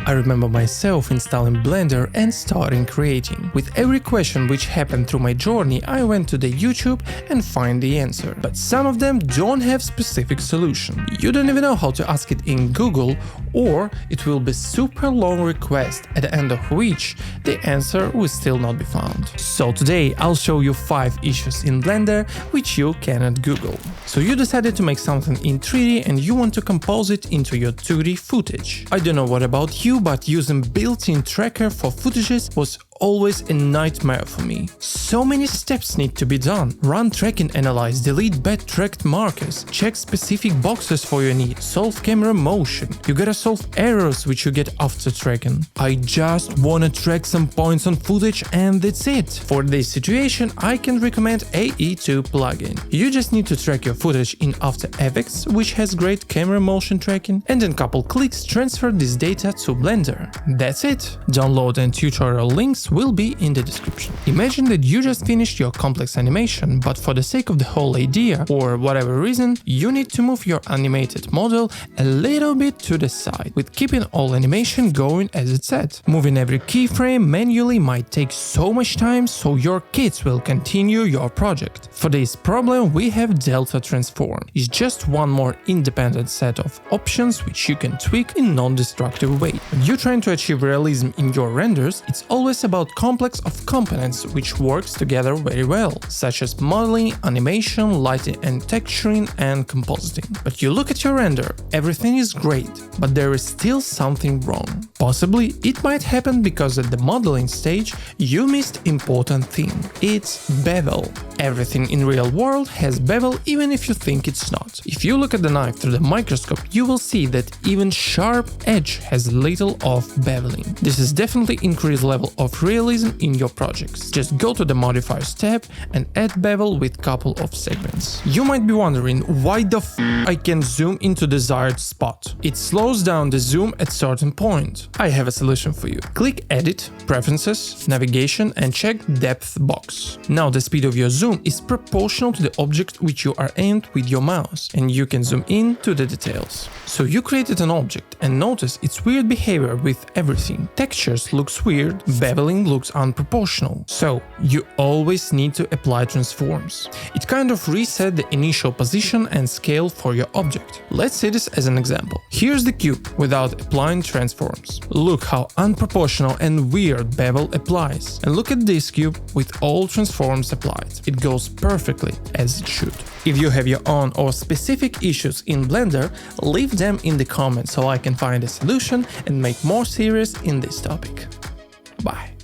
I remember myself installing Blender and starting creating. With every question which happened through my journey, I went to the YouTube and find the answer. But some of them don't have specific solution. You don't even know how to ask it in Google, or it will be super long request at the end of which the answer will still not be found. So today I'll show you 5 issues in Blender which you cannot Google. So you decided to make something in 3D and you want to compose it into your 2D footage. I don't know what about you, but using built-in tracker for footages was always a nightmare for me. So many steps need to be done. Run tracking analyze, delete bad tracked markers, check specific boxes for your need, solve camera motion. You gotta solve errors which you get after tracking. I just wanna track some points on footage and that's it. For this situation, I can recommend AE2 plugin. You just need to track your footage in After Effects, which has great camera motion tracking, and in couple clicks transfer this data to Blender. That's it. Download and tutorial links will be in the description. Imagine that you just finished your complex animation, but for the sake of the whole idea, or whatever reason, you need to move your animated model a little bit to the side, with keeping all animation going as it's set. Moving every keyframe manually might take so much time, so your kids will continue your project. For this problem, we have Delta Transform. It's just one more independent set of options which you can tweak in non-destructive way. When you're trying to achieve realism in your renders, it's always about complex of components which works together very well, such as modeling, animation, lighting and texturing, and compositing. But you look at your render, everything is great, but there is still something wrong. Possibly it might happen because at the modeling stage you missed important thing. It's bevel. Everything in real world has bevel even if you think it's not. If you look at the knife through the microscope, you will see that even sharp edge has little of beveling. This is definitely increased level of realism in your projects. Just go to the modifiers tab and add bevel with couple of segments. You might be wondering why the I can zoom into desired spot. It slows down the zoom at certain point. I have a solution for you. Click Edit, Preferences, Navigation and check Depth box. Now the speed of your zoom is proportional to the object which you are aimed with your mouse, and you can zoom in to the details. So you created an object and notice its weird behavior with everything. Textures looks weird, beveling looks unproportional. So you always need to apply transforms. It kind of reset the initial position and scale for your object. Let's see this as an example. Here's the cube without applying transforms. Look how unproportional and weird bevel applies. And look at this cube with all transforms applied. It goes perfectly as it should. If you have your own or specific issues in Blender, leave them in the comments so I can find a solution and make more series in this topic. Bye.